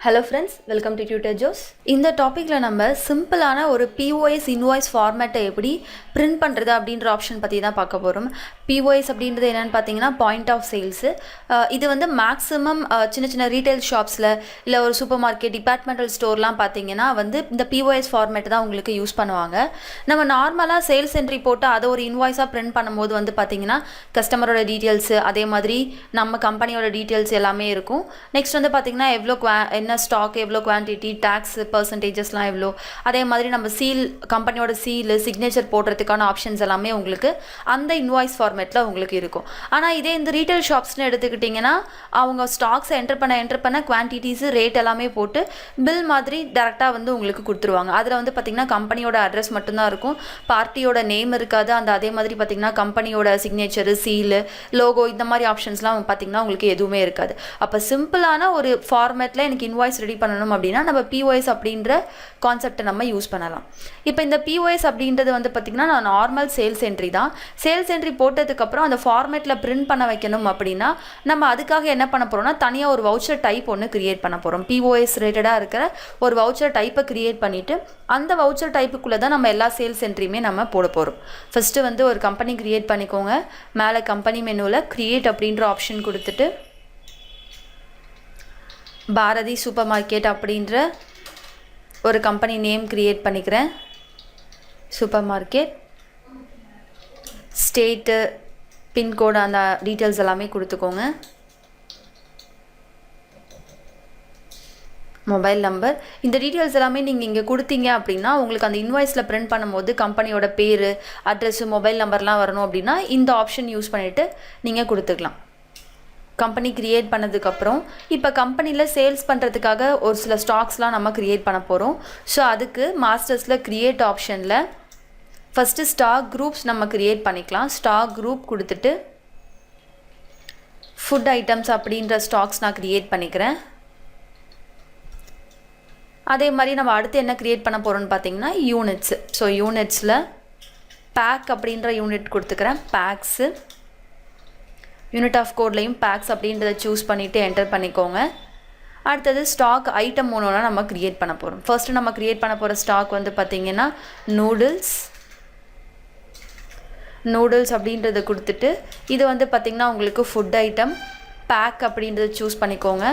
Hello friends, welcome to tutorjoes. இந்த டாபிக்ல நம்ம சிம்பிளான ஒரு POS invoice ஃபார்மேட்டை எப்படி பிரிண்ட் பண்றது அப்படிங்கற ஆப்ஷன் பத்தி தான் பார்க்க போறோம். POS அப்படின்றது என்னன்னு பாத்தீங்கன்னா பாயிண்ட் ஆஃப் சேல்ஸ். இது வந்து மேக்ஸिमम சின்ன சின்ன ரீட்டைல் ஷாப்ஸ்ல இல்ல ஒரு சூப்பர் மார்க்கெட் டிபார்ட்மெண்டல் ஸ்டோர்லாம் பாத்தீங்கன்னா வந்து இந்த POS ஃபார்மேட் தான் உங்களுக்கு யூஸ் பண்ணுவாங்க. நம்ம நார்மலா சேல்ஸ் என்ட்ரி போட்டு அத ஒரு இன்வாய்ஸா பிரிண்ட் பண்ணும்போது வந்து பாத்தீங்கன்னா கஸ்டமரோட டீடைல்ஸ் அதே மாதிரி நம்ம கம்பெனியோட டீடைல்ஸ் எல்லாமே இருக்கும். நெக்ஸ்ட் வந்து பாத்தீங்கன்னா எவ்வளவு என்ன ஸ்டாக் எவ்வளோ குவான்டிட்டி டாக்ஸ் பர்சன்டேஜஸ்லாம் எவ்வளோ அதே மாதிரி நம்ம சீல் கம்பெனியோட சீல் சிக்னேச்சர் போடுறதுக்கான ஆப்ஷன்ஸ் எல்லாமே உங்களுக்கு அந்த இன்வாய்ஸ் ஃபார்மேட்டில் உங்களுக்கு இருக்கும். ஆனால் இதே இந்த ரீட்டைல் ஷாப்ஸ்னு எடுத்துக்கிட்டிங்கன்னா அவங்க ஸ்டாக்ஸை என்டர் பண்ண குவான்டிட்டிஸ் ரேட் எல்லாமே போட்டு பில் மாதிரி டேரெக்டாக வந்து உங்களுக்கு கொடுத்துருவாங்க. அதில் வந்து பார்த்திங்கன்னா கம்பெனியோட அட்ரஸ் மட்டும்தான் இருக்கும், பார்ட்டியோட நேம் இருக்காது. அதே மாதிரி பார்த்திங்கன்னா கம்பெனியோட சிக்னேச்சரு சீலு லோகோ இந்த மாதிரி ஆப்ஷன்ஸ்லாம் பார்த்திங்கன்னா உங்களுக்கு எதுவுமே இருக்காது. அப்போ சிம்பிளான ஒரு ஃபார்மேட்டில் எனக்கு இன்வாய்ஸ் ரெடி பண்ணணும் அப்படின்னா நம்ம POS அப்படின்ற கான்செப்டை நம்ம யூஸ் பண்ணலாம். இப்போ இந்த POS அப்படின்றது வந்து பார்த்திங்கன்னா நான் நார்மல் சேல்ஸ் என்ட்ரி தான். சேல்ஸ் என்ட்ரி போட்டதுக்கப்புறம் அந்த ஃபார்மேட்டில் பிரிண்ட் பண்ண வைக்கணும் அப்படின்னா நம்ம அதுக்காக என்ன பண்ண போகிறோம்னா தனியாக ஒரு வவுச்சர் டைப் ஒன்று கிரியேட் பண்ண போகிறோம். POS ரிலேட்டடாக இருக்கிற ஒரு வவுச்சர் டைப்பை கிரியேட் பண்ணிவிட்டு அந்த வவுச்சர் டைப்புக்குள்ளே தான் நம்ம எல்லா சேல்ஸ் என்ட்ரியுமே நம்ம போட போகிறோம். ஃபஸ்ட்டு வந்து ஒரு கம்பெனி கிரியேட் பண்ணிக்கோங்க. மேலே கம்பெனி மெனுவில் கிரியேட் அப்படின்ற ஆப்ஷன் கொடுத்துட்டு பாரதி சூப்பர் மார்க்கெட் அப்படின்ற ஒரு கம்பெனி நேம் கிரியேட் பண்ணிக்கிறேன். சூப்பர் மார்க்கெட் ஸ்டேட்டு பின்கோடு அந்த டீட்டெயில்ஸ் எல்லாமே கொடுத்துக்கோங்க. மொபைல் நம்பர் இந்த டீட்டெயில்ஸ் எல்லாமே நீங்கள் இங்கே கொடுத்தீங்க அப்படின்னா உங்களுக்கு அந்த இன்வாய்ஸில் பிரிண்ட் பண்ணும்போது கம்பெனியோட பேர் அட்ரெஸ்ஸு மொபைல் நம்பர்லாம் வரணும் அப்படின்னா இந்த ஆப்ஷன் யூஸ் பண்ணிவிட்டு நீங்கள் கொடுத்துக்கலாம். கம்பெனி க்ரியேட் பண்ணதுக்கப்புறம் இப்போ கம்பெனியில் சேல்ஸ் பண்ணுறதுக்காக ஒரு சில ஸ்டாக்ஸ்லாம் நம்ம க்ரியேட் பண்ண போகிறோம். ஸோ அதுக்கு மாஸ்டர்ஸில் க்ரியேட் ஆப்ஷனில் ஃபஸ்ட்டு ஸ்டாக் குரூப்ஸ் நம்ம க்ரியேட் பண்ணிக்கலாம். ஸ்டாக் குரூப் கொடுத்துட்டு ஃபுட் ஐட்டம்ஸ் அப்படின்ற ஸ்டாக்ஸ் நான் க்ரியேட் பண்ணிக்கிறேன். அதே மாதிரி நம்ம அடுத்து என்ன க்ரியேட் பண்ண போகிறோம்னு பார்த்தீங்கன்னா யூனிட்ஸு. ஸோ யூனிட்ஸில் பேக் அப்படின்ற யூனிட் கொடுத்துக்கிறேன். பேக்ஸு யூனிட் ஆஃப் கோட்லையும் பேக்ஸ் அப்படின்றத சூஸ் பண்ணிவிட்டு என்டர் பண்ணிக்கோங்க. அடுத்தது ஸ்டாக் ஐட்டம் ஒன்றுனா நம்ம க்ரியேட் பண்ண போகிறோம். ஃபர்ஸ்ட்டு நம்ம க்ரியேட் பண்ண போகிற ஸ்டாக் வந்து பார்த்திங்கன்னா நூடுல்ஸ் அப்படின்றத கொடுத்துட்டு இது வந்து பார்த்திங்கன்னா உங்களுக்கு ஃபுட் ஐட்டம் பேக் அப்படின்றத சூஸ் பண்ணிக்கோங்க.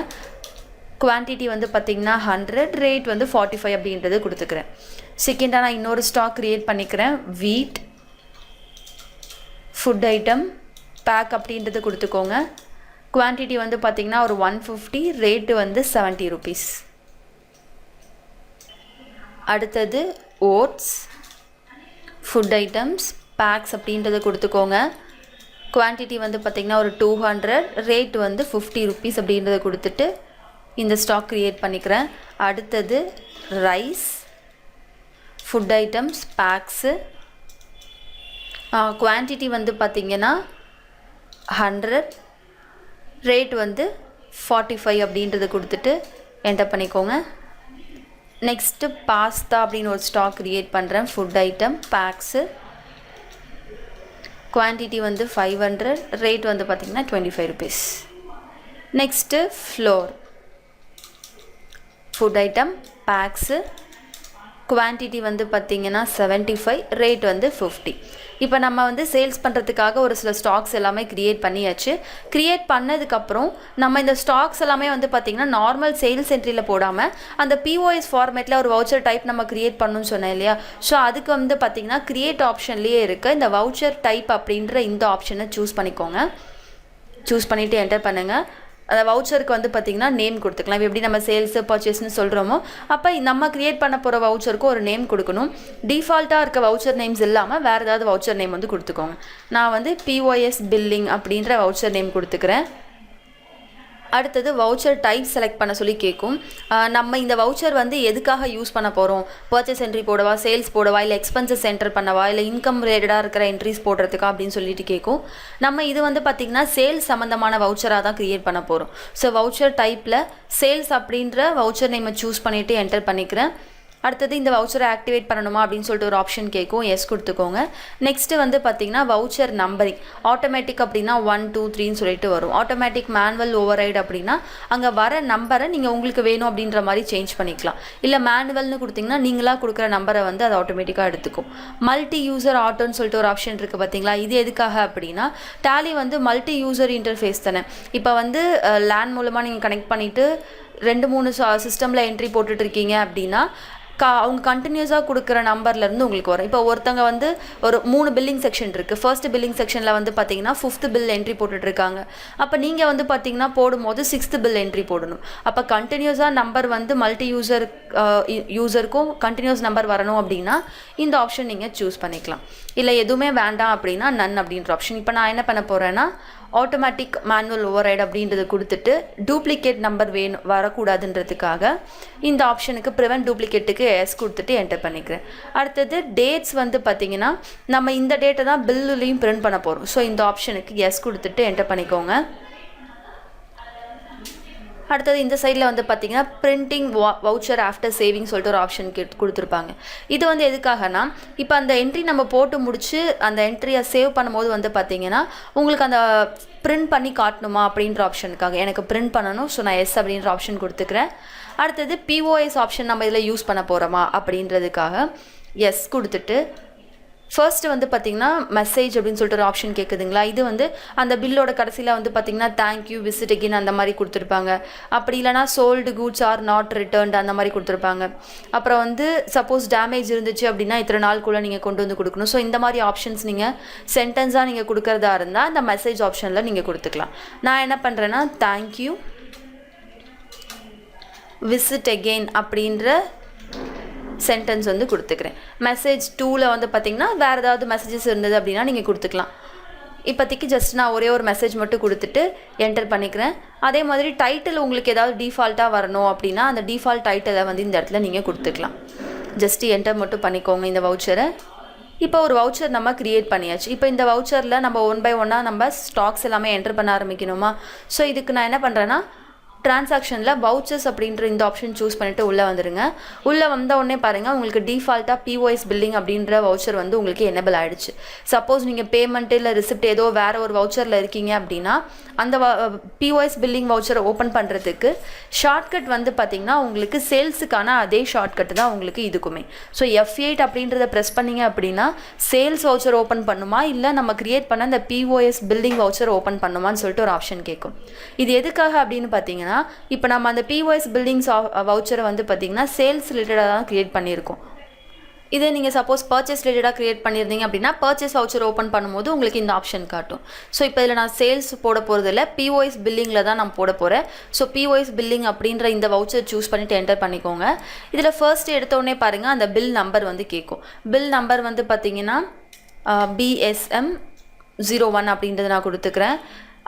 குவான்டிட்டி வந்து பார்த்திங்கன்னா 100 ரேட் வந்து 45 அப்படின்றது கொடுத்துக்கிறேன். செகண்டாக நான் இன்னொரு ஸ்டாக் க்ரியேட் பண்ணிக்கிறேன். வீட் ஃபுட் ஐட்டம் பேக் அப்படின்றது கொடுத்துக்கோங்க. குவான்டிட்டி வந்து பார்த்திங்கன்னா ஒரு 150 ரேட்டு வந்து 70 ருபீஸ். அடுத்தது ஓட்ஸ் ஃபுட் ஐட்டம்ஸ் பேக்ஸ் அப்படின்றத கொடுத்துக்கோங்க. குவான்டிட்டி வந்து பார்த்திங்கன்னா ஒரு 200 ரேட் வந்து 50 ருபீஸ் அப்படின்றத கொடுத்துட்டு இந்த ஸ்டாக் க்ரியேட் பண்ணிக்கிறேன். அடுத்தது rice food items packs quantity வந்து பார்த்திங்கன்னா 100 ரேட் வந்து 45 அப்படின்றத கொடுத்துட்டு என்டர் பண்ணிக்கோங்க. நெக்ஸ்ட்டு பாஸ்தா அப்படின்னு ஒரு ஸ்டாக் க்ரியேட் பண்ணுறேன். ஃபுட் ஐட்டம் பேக்ஸு குவான்டிட்டி வந்து 500 ரேட் வந்து பார்த்திங்கன்னா 25 rupees. Next flour food item packs quantity வந்து பார்த்திங்கன்னா 75 ரேட் வந்து 50. இப்போ நம்ம வந்து சேல்ஸ் பண்ணுறதுக்காக ஒரு சில ஸ்டாக்ஸ் எல்லாமே க்ரியேட் பண்ணியாச்சு. க்ரியேட் பண்ணதுக்கப்புறம் நம்ம இந்த ஸ்டாக்ஸ் எல்லாமே வந்து பார்த்திங்கன்னா நார்மல் சேல்ஸ் என்ட்ரியில் போடாமல் அந்த POS ஃபார்மேட்டில் ஒரு வவுச்சர் டைப் நம்ம க்ரியேட் பண்ணணும்னு சொன்னேன் இல்லையா. ஸோ அதுக்கு வந்து பார்த்திங்கன்னா க்ரியேட் ஆப்ஷன்லேயே இருக்க இந்த வவுச்சர் டைப் அப்படின்ற இந்த ஆப்ஷனை சூஸ் பண்ணிக்கோங்க. சூஸ் பண்ணிவிட்டு என்டர் பண்ணுங்கள். அந்த வவுச்சருக்கு வந்து பார்த்திங்கன்னா நேம் கொடுத்துக்கலாம். இப்போ எப்படி நம்ம சேல்ஸு பர்ச்சேஸ்னு சொல்கிறோமோ அப்போ நம்ம க்ரியேட் பண்ண போகிற வவுச்சருக்கு ஒரு நேம் கொடுக்கணும். டிஃபால்ட்டாக இருக்க வவுச்சர் நேம்ஸ் இல்லாமல் வேறு ஏதாவது வவுச்சர் நேம் வந்து கொடுத்துக்கோங்க. நான் வந்து POS பில்லிங் அப்படின்ற வவுச்சர் நேம் கொடுத்துக்கிறேன். அடுத்தது வவுச்சர் டைப் செலக்ட் பண்ண சொல்லி கேட்கும். நம்ம இந்த வவுச்சர் வந்து எதுக்காக யூஸ் பண்ண போகிறோம், பர்ச்சேஸ் என்ட்ரி போடவா, சேல்ஸ் போடவா, இல்லை எக்ஸ்பென்சஸ் என்டர் பண்ணவா, இல்லை இன்கம் ரிலேட்டடாக இருக்கிற என்ட்ரிஸ் போடுறதுக்கா அப்படின்னு சொல்லிட்டு கேட்கும். நம்ம இது வந்து பார்த்திங்கன்னா சேல்ஸ் சம்மந்தமான வவுச்சராக தான் க்ரியேட் பண்ண போகிறோம். ஸோ வவுச்சர் டைப்பில் சேல்ஸ் அப்படின்ற வவுச்சர் நேமை சூஸ் பண்ணிவிட்டு என்டர் பண்ணிக்கிறேன். அடுத்தது இந்த வவுச்சரை ஆக்டிவேட் பண்ணணுமா அப்படின்னு சொல்லிட்டு ஒரு ஆப்ஷன் கேட்கும், எஸ் கொடுத்துக்கோங்க. நெக்ஸ்ட்டு வந்து பார்த்திங்கன்னா வவுச்சர் நம்பரிங் ஆட்டோமேட்டிக் அப்படின்னா 1 2 3ன்னு சொல்லிட்டு வரும். ஆட்டோமேட்டிக் மேனுவல் ஓவர்ரைடு அப்படின்னா அங்கே வர நம்பரை நீங்கள் உங்களுக்கு வேணும் அப்படின்ற மாதிரி சேஞ்ச் பண்ணிக்கலாம். இல்லை மேனுவல்னு கொடுத்திங்கன்னா நீங்களாக கொடுக்குற நம்பரை வந்து அது ஆட்டோமேட்டிக்காக எடுத்துக்கும். மல்டி யூசர் ஆட்டோன்னு சொல்லிட்டு ஒரு ஆப்ஷன் இருக்குது பார்த்தீங்களா, இது எதுக்காக அப்படின்னா டேலி வந்து மல்டி யூசர் இன்டர்ஃபேஸ் தானே. இப்போ வந்து லேன் மூலமாக நீங்கள் கனெக்ட் பண்ணிவிட்டு 2 3 சிஸ்டமில் என்ட்ரி போட்டுட்டு இருக்கீங்க அப்படின்னா அவங்க கண்டினியூஸாக கொடுக்குற நம்பர்லேருந்து உங்களுக்கு வரும். இப்போ ஒருத்தங்க வந்து ஒரு 3 பில்லிங் செக்ஷன் இருக்குது. ஃபர்ஸ்ட் பில்லிங் செக்ஷனில் வந்து பார்த்தீங்கன்னா 5th பில் என்ட்ரி போட்டுட்ருக்காங்க. அப்போ நீங்கள் வந்து பார்த்தீங்கன்னா போடும்போது 6th பில் என்ட்ரி போடணும். அப்போ கண்டினியூஸாக நம்பர் வந்து மல்டி யூசருக்கும் கண்டினியூஸ் நம்பர் வரணும் அப்படின்னா இந்த ஆப்ஷன் நீங்கள் சூஸ் பண்ணிக்கலாம். இல்லை எதுவுமே வேண்டாம் அப்படின்னா நன் அப்படின்ற ஆப்ஷன். இப்போ நான் என்ன பண்ண போகிறேன்னா ஆட்டோமேட்டிக் மேனுவல் ஓவர்ரைடு அப்படின்றத கொடுத்துட்டு டூப்ளிகேட் நம்பர் வரக்கூடாதுன்றதுக்காக இந்த ஆப்ஷனுக்கு ப்ரிவென்ட் டூப்ளிகேட்டுக்கு எஸ் கொடுத்துட்டு என்டர் பண்ணிக்கிறேன். அடுத்தது டேட்ஸ் வந்து பார்த்திங்கன்னா நம்ம இந்த டேட்டை தான் பில்லுலையும் பிரிண்ட் பண்ண போகிறோம். ஸோ இந்த ஆப்ஷனுக்கு எஸ் கொடுத்துட்டு என்டர் பண்ணிக்கோங்க. அடுத்தது இந்த சைடில் வந்து பார்த்திங்கன்னா பிரிண்டிங் வவுச்சர் ஆஃப்டர் சேவிங் சொல்லிட்டு ஒரு ஆப்ஷன் கொடுத்துருப்பாங்க. இது வந்து எதுக்காகனா இப்போ அந்த என்ட்ரி நம்ம போட்டு முடிச்சு அந்த என்ட்ரியை சேவ் பண்ணும்போது வந்து பார்த்திங்கன்னா உங்களுக்கு அந்த பிரிண்ட் பண்ணி காட்டணுமா அப்படின்ற ஆப்ஷனுக்காக எனக்கு பிரிண்ட் பண்ணணும். ஸோ நான் எஸ் அப்படின்ற ஆப்ஷன் கொடுத்துக்கிறேன். அடுத்தது பிஓஎஸ் ஆப்ஷன் நம்ம இதில் யூஸ் பண்ண போகிறோமா அப்படின்றதுக்காக எஸ் கொடுத்துட்டு ஃபர்ஸ்ட் வந்து பார்த்திங்கன்னா மெசேஜ் அப்படின்னு சொல்லிட்டு ஒரு ஆப்ஷன் கேட்குதுங்களா, இது வந்து அந்த பில்லோட கடைசியில் வந்து பார்த்திங்கன்னா தேங்க்யூ விசிட் அகெயின் அந்த மாதிரி கொடுத்துருப்பாங்க. அப்படி இல்லைனா sold goods are not returned அந்த மாதிரி கொடுத்துருப்பாங்க. அப்புறம் வந்து சப்போஸ் டேமேஜ் இருந்துச்சு அப்படின்னா இத்தனை நாளுக்குள்ளே நீங்கள் கொண்டு வந்து கொடுக்கணும். ஸோ இந்த மாதிரி ஆப்ஷன்ஸ் நீங்கள் சென்டென்ஸாக நீங்கள் கொடுக்குறதா இருந்தால் அந்த மெசேஜ் ஆப்ஷனில் நீங்கள் கொடுத்துக்கலாம். நான் என்ன பண்ணுறேன்னா தேங்க்யூ விசிட் அகெயின் அப்படின்ற சென்டென்ஸ் வந்து கொடுத்துக்கிறேன். மெசேஜ் 2ல் வந்து பார்த்திங்கன்னா வேறு ஏதாவது மெசேஜஸ் இருந்தது அப்படின்னா நீங்கள் கொடுத்துக்கலாம். இப்போதைக்கு ஜஸ்ட் நான் ஒரே ஒரு மெசேஜ் மட்டும் கொடுத்துட்டு என்டர் பண்ணிக்கிறேன். அதே மாதிரி டைட்டில் உங்களுக்கு ஏதாவது டிஃபால்ட்டாக வரணும் அப்படின்னா அந்த டிஃபால்ட் டைட்டிலை வந்து இந்த இடத்துல நீங்கள் கொடுத்துக்கலாம். ஜஸ்ட்டு என்டர் மட்டும் பண்ணிக்கோங்க இந்த வவுச்சரை. இப்போ ஒரு வவுச்சர் நம்ம க்ரியேட் பண்ணியாச்சு. இப்போ இந்த வவுச்சரில் நம்ம 1 by 1 நம்ம ஸ்டாக்ஸ் எல்லாமே என்டர் பண்ண ஆரம்பிக்கணுமா. ஸோ இதுக்கு நான் என்ன பண்ணுறேன்னா ட்ரான்சாக்ஷனில் வவுச்சர்ஸ் அப்படின்ற இந்த ஆப்ஷன் சூஸ் பண்ணிவிட்டு உள்ளே வந்துடுங்க. உள்ளே வந்த உடனே பாருங்கள் உங்களுக்கு டிஃபால்ட்டாக பிஓஎஸ் பில்லிங் அப்படின்ற வவுச்சர் வந்து உங்களுக்கு எனேபிள் ஆகிடுச்சு. சப்போஸ் நீங்கள் பேமெண்ட் இல்லை ரிசிப்ட் ஏதோ வேறு ஒரு வவுச்சரில் இருக்கீங்க அப்படின்னா அந்த பிஓஎஸ் பில்லிங் வவுச்சரை ஓப்பன் பண்ணுறதுக்கு ஷார்ட்கட் வந்து பார்த்திங்கன்னா உங்களுக்கு சேல்ஸுக்கான அதே ஷார்ட்கட் தான் உங்களுக்கு இதுக்குமே. ஸோ F8 அப்படின்றத ப்ரெஸ் பண்ணிங்க அப்படின்னா சேல்ஸ் வவுச்சர் ஓப்பன் பண்ணுமா இல்லை நம்ம க்ரியேட் பண்ண அந்த பிஓஎஸ் பில்லிங் வவுச்சர் ஓப்பன் பண்ணுமான்னு சொல்லிட்டு ஒரு ஆப்ஷன் கேட்கும். இது எதுக்காக அப்படின்னு பார்த்தீங்கன்னா இப்போ நம்ம அந்த பிஓஎஸ் பில்டிங்ஸ் வவுச்சரை வந்து பார்த்திங்கன்னா சேல்ஸ் ரிலேட்டடாக தான் க்ரியேட் பண்ணியிருக்கோம். இதே நீங்கள் சப்போஸ் பர்ச்சேஸ் ரிலேட்டடாக க்ரியேட் பண்ணியிருந்தீங்க அப்படின்னா பர்ச்சேஸ் வவுச்சர் ஓப்பன் பண்ணும்போது உங்களுக்கு இந்த ஆப்ஷன் காட்டும். ஸோ இப்போ இதில் நான் சேல்ஸ் போட போகிறதில்ல, பிஓஎஸ் பில்லிங்கில் தான் நான் போட போகிறேன். ஸோ பிஓஎஸ் பில்லிங் அப்படின்ற இந்த வவுச்சர் சூஸ் பண்ணிவிட்டு என்டர் பண்ணிக்கோங்க. இதில் ஃபர்ஸ்ட் எடுத்தோடனே பாருங்கள் அந்த பில் நம்பர் வந்து கேட்கும். பில் நம்பர் வந்து பார்த்திங்கன்னா BSM 01 அப்படின்றத நான் கொடுத்துக்கிறேன்.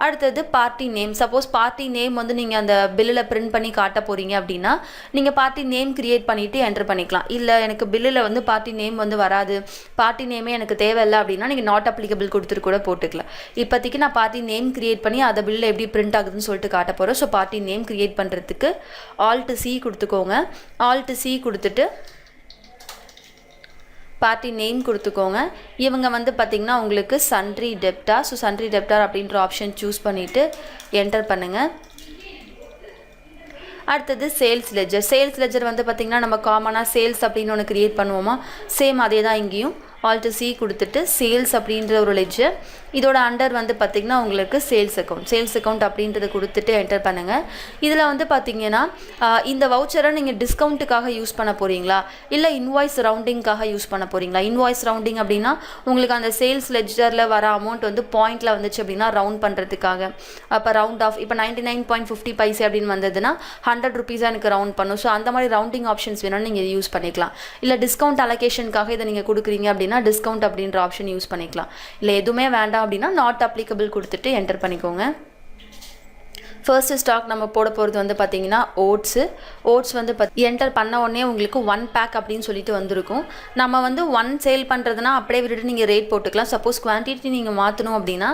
அடுத்தது party name. Suppose party name வந்து நீங்கள் அந்த பில்லில் பிரிண்ட் பண்ணி காட்ட போகிறீங்க அப்படின்னா நீங்கள் பார்ட்டி நேம் க்ரியேட் பண்ணிவிட்டு என்டர் பண்ணிக்கலாம். இல்லை எனக்கு பில்லில் வந்து பார்ட்டி நேம் வந்து வராது, பார்ட்டி நேமே எனக்கு தேவையில்லை அப்படின்னா நீங்கள் நாட் அப்ளிகபிள் கொடுத்துட்டு கூட போட்டுக்கலாம். இப்போதைக்கு நான் பார்ட்டி நேம் க்ரியேட் பண்ணி அதை பில்லில் எப்படி பிரிண்ட் ஆகுதுன்னு சொல்லிட்டு காட்ட போகிறேன். ஸோ பார்ட்டி நேம் க்ரியேட் பண்ணுறதுக்கு Alt+C கொடுத்துக்கோங்க. Alt+C கொடுத்துட்டு பார்ட்டி நேம் கொடுத்துக்கோங்க. இவங்க வந்து பார்த்திங்கன்னா உங்களுக்கு சன்ட்ரி டெப்டார். ஸோ சன்ட்ரி டெப்டார் அப்படின்ற ஆப்ஷன் சூஸ் பண்ணிவிட்டு என்டர் பண்ணுங்கள். அடுத்தது சேல்ஸ் லெஜர். சேல்ஸ் லெஜர் வந்து பார்த்திங்கன்னா நம்ம காமனாக சேல்ஸ் அப்படின்னு ஒன்று க்ரியேட் பண்ணுவோமா, சேம் அதே தான் இங்கேயும் Alt+C கொடுத்துட்டு சேல்ஸ் அப்படின்ற ஒரு லெஜர். இதோட அண்டர் வந்து பார்த்திங்கன்னா உங்களுக்கு சேல்ஸ் அக்கௌண்ட் அப்படின்றத கொடுத்துட்டு என்டர் பண்ணுங்கள். இதில் வந்து பார்த்திங்கன்னா இந்த வவுச்சரை நீங்கள் டிஸ்கவுண்ட்டுக்காக யூஸ் பண்ண போகிறீங்களா இல்லை இன்வாய்ஸ் ரவுண்டிங்காக யூஸ் பண்ண போகிறீங்களா. இன்வாய்ஸ் ரவுண்டிங் அப்படின்னா உங்களுக்கு அந்த சேல்ஸ் லெஜரில் வர அமௌண்ட் வந்து பாயிண்டில் வந்துச்சு அப்படின்னா ரவுண்ட் பண்ணுறதுக்காக. அப்போ ரவுண்ட் ஆஃப் இப்போ 99.50 பைசே அப்படின்னு வந்ததுன்னா 100 rupees எனக்கு ரவுண்ட் பண்ணும். ஸோ அந்த மாதிரி ரவுண்டிங் ஆப்ஷன்ஸ் வேணும்னு நீங்கள் யூஸ் பண்ணிக்கலாம். இல்லை டிஸ்கவுண்ட் அலோகேஷனுக்காக இதை நீங்கள் கொடுக்குறீங்க அப்படின்னா டிஸ்கவுண்ட் அப்படின்ற ஆப்ஷன் யூஸ் பண்ணிக்கலாம். இல்லை எதுவுமே வேண்டாம் அப்படின்னா நாட் அப்ளிகபிள் கொடுத்துட்டு என்டர் பண்ணிக்கோங்க. ஃபர்ஸ்ட் ஸ்டாக் நம்ம போட போகிறது வந்து பார்த்திங்கன்னா ஓட்ஸ் வந்து என்டர் பண்ண உடனே உங்களுக்கு 1 பேக் அப்படின்னு சொல்லிட்டு வந்திருக்கும். நம்ம வந்து 1 சேல் பண்ணுறதுனா அப்படியே விட்டுட்டு நீங்கள் ரேட் போட்டுக்கலாம். சப்போஸ் குவான்டிட்டி நீங்கள் மாற்றணும் அப்படின்னா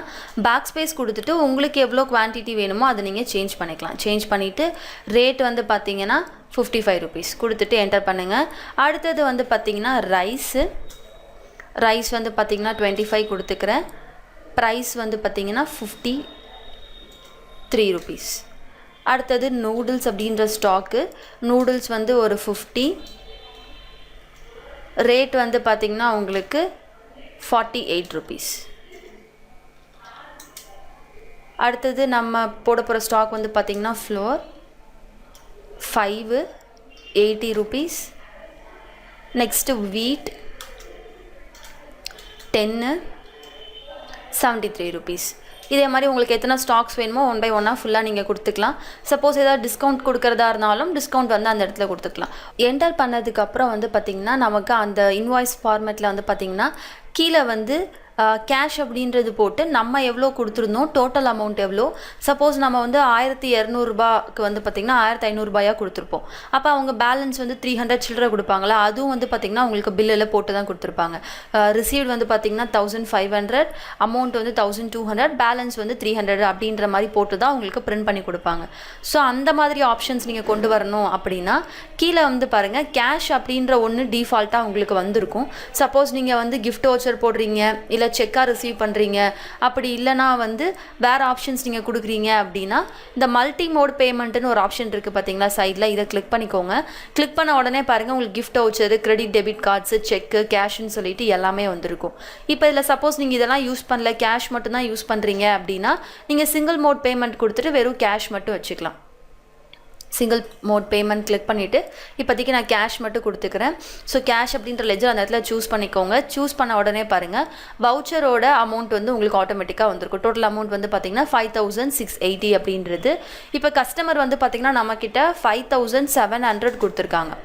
பேக் ஸ்பேஸ் கொடுத்துட்டு உங்களுக்கு எவ்வளோ குவான்டிட்டி வேணுமோ அதை நீங்கள் சேஞ்ச் பண்ணிக்கலாம். சேஞ்ச் பண்ணிவிட்டு ரேட் வந்து பார்த்திங்கன்னா 55 rupees கொடுத்துட்டு என்டர் பண்ணுங்கள். அடுத்தது வந்து பார்த்திங்கன்னா ரைஸ் வந்து பார்த்திங்கன்னா 25 கொடுத்துக்கிறேன். ப்ரைஸ் வந்து பார்த்திங்கன்னா 53 rupees. அடுத்தது நூடுல்ஸ் அப்படின்ற ஸ்டாக்கு, நூடுல்ஸ் வந்து ஒரு 50, ரேட் வந்து பார்த்திங்கன்னா உங்களுக்கு 48 rupees. அடுத்தது நம்ம போட போகிற ஸ்டாக் வந்து பார்த்திங்கன்னா ஃப்ளோர் 5 80 rupees. நெக்ஸ்ட்டு வீட் 10 73 rupees. இதே மாதிரி உங்களுக்கு எத்தனை ஸ்டாக்ஸ் வேணுமோ 1 by 1 ஃபுல்லாக நீங்கள் கொடுத்துக்கலாம். சப்போஸ் ஏதாவது டிஸ்கவுண்ட் கொடுக்குறதா இருந்தாலும் டிஸ்கவுண்ட் வந்து அந்த இடத்துல கொடுத்துக்கலாம். என்டர் பண்ணதுக்கப்புறம் வந்து பார்த்திங்கன்னா நமக்கு அந்த இன்வாய்ஸ் ஃபார்மேட்டில் வந்து பார்த்திங்கன்னா கீழே வந்து கேஷ் அப்படின்றது போட்டு நம்ம எவ்வளோ கொடுத்துருந்தோம், டோட்டல் அமௌண்ட் எவ்வளோ. சப்போஸ் நம்ம வந்து 1200 ரூபாய்க்கு வந்து பார்த்திங்கன்னா 1500 ரூபாயாக கொடுத்துருப்போம். அப்போ அவங்க பேலன்ஸ் வந்து 300 சில்லரை கொடுப்பாங்களா, அதுவும் வந்து பார்த்திங்கன்னா உங்களுக்கு பில்லில் போட்டு தான் கொடுத்துருப்பாங்க. ரிசீவ்ட் வந்து பார்த்திங்கன்னா 1500, அமௌண்ட் வந்து 1200, பேலன்ஸ் வந்து 300 அப்படின்ற மாதிரி போட்டு தான் உங்களுக்கு பிரிண்ட் பண்ணி கொடுப்பாங்க. ஸோ அந்த மாதிரி ஆப்ஷன்ஸ் நீங்கள் கொண்டு வரணும் அப்படின்னா கீழே வந்து பாருங்கள் கேஷ் அப்படின்ற ஒன்று டிஃபால்ட்டாக உங்களுக்கு வந்திருக்கும். சப்போஸ் நீங்கள் வந்து கிஃப்ட் வவுச்சர் போடுறீங்க, இல்லை செக்காக ரிசீவ் பண்ணுறீங்க, அப்படி இல்லைனா வந்து வேறு ஆப்ஷன்ஸ் நீங்கள் கொடுக்குறீங்க அப்படின்னா இந்த மல்டி மோட் பேமெண்ட்டுன்னு ஒரு ஆப்ஷன் இருக்குது பார்த்தீங்களா சைடில், இதை கிளிக் பண்ணிக்கோங்க. கிளிக் பண்ண உடனே பாருங்கள் உங்களுக்கு gift voucher, credit debit cards, cheque, கேஷ்ன்னு சொல்லிட்டு எல்லாமே வந்திருக்கும். இப்போ இதில் சப்போஸ் நீங்கள் இதெல்லாம் யூஸ் பண்ணல, கேஷ் மட்டும் தான் யூஸ் பண்ணுறீங்க அப்படின்னா நீங்கள் சிங்கிள் மோட் பேமெண்ட் கொடுத்துட்டு வெறும் கேஷ் மட்டும் வச்சுக்கலாம். சிங்கிள் மோட் பேமெண்ட் கிளிக் பண்ணிவிட்டு இப்போதைக்கு நான் கேஷ் மட்டும் கொடுத்துக்கிறேன். ஸோ கேஷ் அப்படின்ற லெஜர் அந்த இடத்துல சூஸ் பண்ணிக்கோங்க. சூஸ் பண்ண உடனே பாருங்கள் வவுச்சரோட அமௌண்ட் வந்து உங்களுக்கு ஆட்டோமேட்டிக்காக வந்திருக்கும். டோட்டல் அமௌண்ட் வந்து பார்த்திங்கன்னா 5680 அப்படின்றது. இப்போ கஸ்டமர் வந்து பார்த்திங்கன்னா நம்மக்கிட்ட 5700 கொடுத்துருக்காங்க.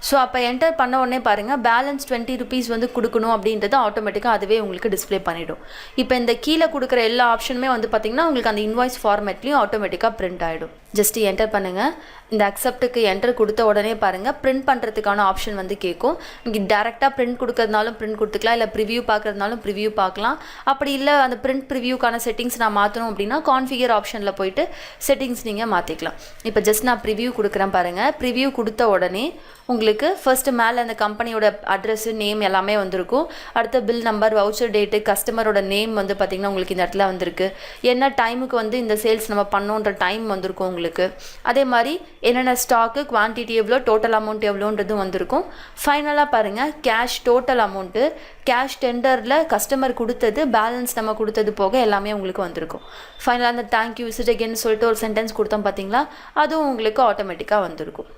ஸோ அப்போ என்டர் பண்ண உடனே பாருங்கள் பேலன்ஸ் 20 rupees வந்து கொடுக்கணும் அப்படின்றது ஆட்டோமேட்டிக்காக அதுவே உங்களுக்கு டிஸ்பிளே பண்ணிவிடும். இப்போ இந்த கீழே கொடுக்குற எல்லா ஆப்ஷனுமே வந்து பார்த்திங்கன்னா உங்களுக்கு அந்த இன்வாய்ஸ் ஃபார்மேட்லேயும் ஆட்டோமேட்டிக்காக பிரிண்ட் ஆகிடும். ஜஸ்ட் என்டர் பண்ணுங்கள். இந்த அக்செப்ட்டுக்கு என்டர் கொடுத்த உடனே பாருங்கள் பிரிண்ட் பண்ணுறதுக்கான ஆப்ஷன் வந்து கேட்கும். நீங்கள் டேரெக்டாக பிரிண்ட் கொடுக்கறதுனாலும் பிரிண்ட் கொடுத்துக்கலாம், இல்லை ப்ரிவியூ பார்க்குறதுனாலும் ப்ரிவியூ பார்க்கலாம். அப்படி இல்லை அந்த பிரிண்ட் ப்ரிவியூக்கான செட்டிங்ஸ் நான் மாற்றணும் அப்படின்னா கான்ஃபிகர் ஆப்ஷனில் போயிட்டு செட்டிங்ஸ் நீங்கள் மாற்றிக்கலாம். இப்போ ஜஸ்ட் நான் ப்ரிவியூ கொடுக்குறேன் பாருங்கள். ப்ரிவியூ கொடுத்த உடனே உங்களுக்கு ஃபர்ஸ்ட்டு மேலே அந்த கம்பெனியோட அட்ரஸு, நேம் எல்லாமே வந்திருக்கும். அடுத்த பில் நம்பர், வவுச்சர் டேட்டு, கஸ்டமரோட நேம் வந்து பார்த்திங்கன்னா உங்களுக்கு இந்த இடத்துல வந்திருக்கு. என்ன டைமுக்கு வந்து இந்த சேல்ஸ் நம்ம பண்ணோன்ற டைம் வந்திருக்கும் உங்களுக்கு. அதே மாதிரி என்னென்ன ஸ்டாக்கு, குவான்டிட்டி எவ்வளோ, டோட்டல் அமௌண்ட் எவ்வளோன்றதும் வந்திருக்கும். ஃபைனலாக பாருங்கள் கேஷ் டோட்டல் அமௌண்ட்டு, கேஷ் டெண்டரில் கஸ்டமர் கொடுத்தது, பேலன்ஸ் நம்ம கொடுத்தது போக எல்லாமே உங்களுக்கு வந்திருக்கும். ஃபைனலாக அந்த தேங்க்யூ விசிட் அகேன்னு சொல்லிட்டு ஒரு சென்டென்ஸ் கொடுத்தோம் பார்த்தீங்களா, அதுவும் உங்களுக்கு ஆட்டோமேட்டிக்காக வந்திருக்கும்.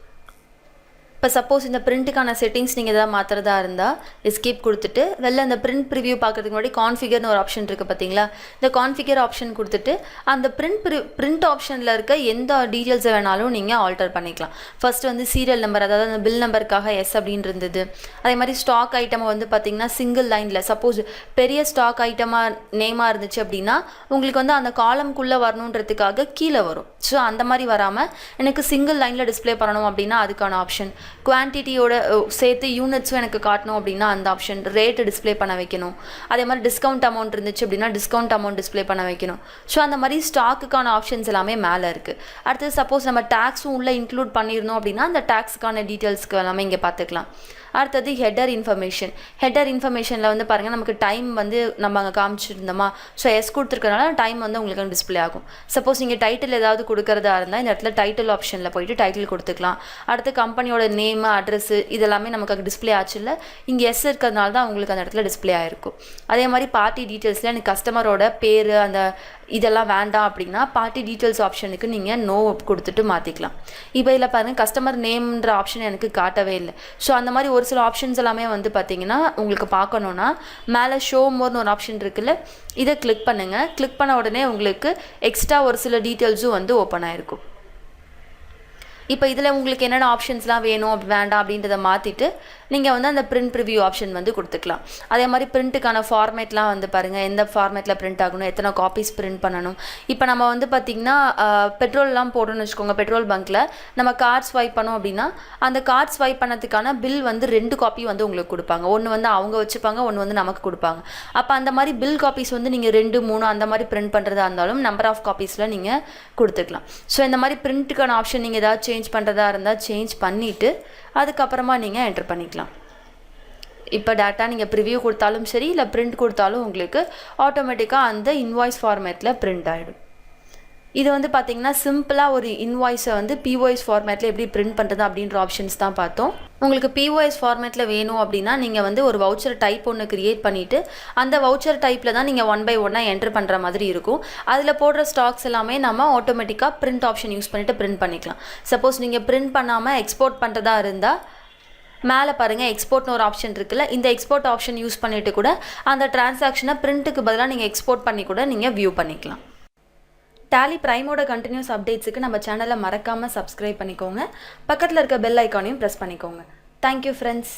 இப்போ சப்போஸ் இந்த பிரிண்ட்டுக்கான செட்டிங்ஸ் நீங்கள் எதாவது மாற்றுறதா இருந்தால் எஸ்கேப் கொடுத்துட்டு வெளில அந்த பிரிண்ட் ப்ரிவியூ பார்க்குறதுக்கு முன்னாடி கான்ஃபிகர்னு ஒரு ஆப்ஷன் இருக்குது பார்த்தீங்களா, இந்த கான்ஃபிகர் ஆப்ஷன் கொடுத்துட்டு அந்த பிரிண்ட் ஆப்ஷனில் இருக்க எந்த டீட்டெயில்ஸை வேணாலும் நீங்கள் ஆல்டர் பண்ணிக்கலாம். ஃபஸ்ட்டு வந்து சீரியல் நம்பர், அதாவது அந்த பில் நம்பருக்காக எஸ் அப்படின்னு இருந்தது. அதே மாதிரி ஸ்டாக் ஐட்டம் வந்து பார்த்திங்கன்னா சிங்கிள் லைனில் சப்போஸ் பெரிய ஸ்டாக் ஐட்டமாக நேமாக இருந்துச்சு அப்படின்னா உங்களுக்கு வந்து அந்த காலம்குள்ளே வரணுன்றதுக்காக கீழே வரும். ஸோ அந்த மாதிரி வராமல் எனக்கு சிங்கிள் லைனில் டிஸ்பிளே பண்ணணும் அப்படின்னா அதுக்கான ஆப்ஷன், குவான்டிட்டியோட சேர்த்து யூனிட்ஸும் எனக்கு காட்டணும் அப்படின்னா அந்த ஆப்ஷன், ரேட்டு டிஸ்பிளே பண்ண வைக்கணும். அதே மாதிரி டிஸ்கவுண்ட் அமௌண்ட் இருந்துச்சு அப்படின்னா டிஸ்கவுண்ட் அமௌண்ட் டிஸ்பிளே பண்ண வைக்கணும். ஸோ அந்த மாதிரி ஸ்டாக்குக்கான ஆப்ஷன்ஸ் எல்லாமே மேலே இருக்குது. அடுத்தது சப்போஸ் நம்ம டேக்ஸும் உள்ளே இன்க்ளூட் பண்ணியிருந்தோம் அப்படின்னா அந்த டேக்ஸுக்கான டீட்டெயில்ஸ்க்கு எல்லாமே இங்கே பார்த்துக்கலாம். அடுத்தது ஹெடர் இன்ஃபர்மேஷனில் வந்து பாருங்கள் நமக்கு டைம் வந்து நம்ம அங்கே காமிச்சிருந்தோமா, ஸோ எஸ் கொடுத்துருக்கனால டைம் வந்து உங்களுக்கு டிஸ்பிளே ஆகும். சப்போஸ் நீங்கள் டைட்டில் ஏதாவது கொடுக்குறதா இருந்தால் இந்த இடத்துல டைட்டில் ஆப்ஷனில் போயிட்டு டைட்டில் கொடுத்துக்கலாம். அடுத்து கம்பெனியோட நேம், அட்ரஸ் இதெல்லாமே நமக்கு அங்கே டிஸ்பிளே ஆச்சுல்ல, இங்கே எஸ் இருக்கிறதுனால தான் உங்களுக்கு அந்த இடத்துல டிஸ்பிளே ஆகிருக்கும். அதே மாதிரி பார்ட்டி டீட்டெயில்ஸில் எனக்கு கஸ்டமரோட பேர் அந்த இதெல்லாம் வேண்டாம் அப்படின்னா பார்ட்டி டீட்டெயில்ஸ் ஆப்ஷனுக்கு நீங்கள் நோ கொடுத்துட்டு மாற்றிக்கலாம். இப்போ இதில் பாருங்கள் கஸ்டமர் நேம்ன்ற ஆப்ஷன் எனக்கு காட்டவே இல்லை. ஸோ அந்த மாதிரி ஒரு சில ஆப்ஷன்ஸ் எல்லாமே வந்து பார்த்திங்கன்னா உங்களுக்கு பார்க்கணுன்னா மேலே ஷோ மோர்னு ஒரு ஆப்ஷன் இருக்குல்ல, இதை கிளிக் பண்ணுங்கள். கிளிக் பண்ண உடனே உங்களுக்கு எக்ஸ்ட்ரா ஒரு சில டீட்டெயில்ஸும் வந்து ஓப்பன் ஆகிருக்கும். இப்போ இதில் உங்களுக்கு என்னென்ன ஆப்ஷன்ஸ்லாம் வேணும் வேண்டாம் அப்படின்றத மாற்றிட்டு நீங்கள் வந்து அந்த பிரிண்ட் ப்ரிவ்யூ ஆப்ஷன் வந்து கொடுத்துக்கலாம். அதே மாதிரி பிரிண்ட்டுக்கான ஃபார்மேட்லாம் வந்து பாருங்கள், எந்த ஃபார்மேட்டில் பிரிண்ட் ஆகணும், எத்தனை காப்பீஸ் பிரிண்ட் பண்ணணும். இப்போ நம்ம வந்து பார்த்திங்கன்னா பெட்ரோல்லாம் போடணும்னு வச்சுக்கோங்க, பெட்ரோல் பங்க்கில் நம்ம கார்ட் ஸ்வைப் பண்ணோம் அப்படின்னா அந்த கார்ட் ஸ்வைப் பண்ணதுக்கான பில் வந்து 2 காப்பி வந்து உங்களுக்கு கொடுப்பாங்க. ஒன்று வந்து அவங்க வச்சுப்பாங்க, ஒன்று வந்து நமக்கு கொடுப்பாங்க. அப்போ அந்த மாதிரி பில் காப்பீஸ் வந்து நீங்கள் 2, 3 அந்த மாதிரி பிரிண்ட் பண்ணுறதா இருந்தாலும் நம்பர் ஆஃப் காப்பீஸில் நீங்கள் கொடுத்துக்கலாம். ஸோ இந்த மாதிரி பிரிண்ட்டுக்கான ஆப்ஷன் நீங்கள் ஏதாவது சேஞ்ச் பண்ணுறதா இருந்தால் சேஞ்ச் பண்ணிவிட்டு அதுக்கப்புறமா நீங்கள் என்டர் பண்ணிக்கலாம். இப்போ டேட்டா நீங்கள் ப்ரிவ்யூ கொடுத்தாலும் சரி இல்லை பிரிண்ட் கொடுத்தாலும் உங்களுக்கு ஆட்டோமேட்டிக்காக அந்த இன்வாய்ஸ் ஃபார்மேட்டில் பிரிண்ட் ஆகிடும். இது வந்து பார்த்திங்கன்னா சிம்பிளாக ஒரு இன்வாய்ஸை வந்து பிஓஎஸ் ஃபார்மேட்டில் எப்படி பிரிண்ட் பண்ணுறது அப்படின்ற ஆப்ஷன்ஸ் தான் பார்த்தோம். உங்களுக்கு பிஓஎஸ் ஃபார்மேட்டில் வேணும் அப்படின்னா நீங்கள் வந்து ஒரு வவுச்சர் டைப் ஒன்று க்ரியேட் பண்ணிவிட்டு அந்த வவுச்சர் டைப்பில் தான் நீங்கள் 1 by 1 என்ட்ரு பண்ணுற மாதிரி இருக்கும். அதில் போடுற ஸ்டாக்ஸ் எல்லாமே நம்ம ஆட்டோமேட்டிக்காக பிரிண்ட் ஆப்ஷன் யூஸ் பண்ணிவிட்டு பிரிண்ட் பண்ணிக்கலாம். சப்போஸ் நீங்கள் பிரிண்ட் பண்ணாமல் எக்ஸ்போர்ட் பண்ணுறதா இருந்தால் மேலே பாருங்கள் எக்ஸ்போர்ட்னு ஒரு ஆப்ஷன் இருக்குல்ல, இந்த எக்ஸ்போர்ட் ஆப்ஷன் யூஸ் பண்ணிவிட்டு கூட அந்த டிரான்சாக்ஷனை பிரிண்ட்டுக்கு பதிலாக நீங்கள் எக்ஸ்போர்ட் பண்ணி கூட நீங்கள் வியூ பண்ணிக்கலாம். TallyPrimeோட கண்டினியூஸ் அப்டேட்ஸுக்கு நம்ம சேனலை மறக்காமல் சப்ஸ்கிரைப் பண்ணிக்கோங்க. பக்கத்தில் இருக்க பெல் ஐக்கானையும் ப்ரெஸ் பண்ணிக்கோங்க. Thank you friends.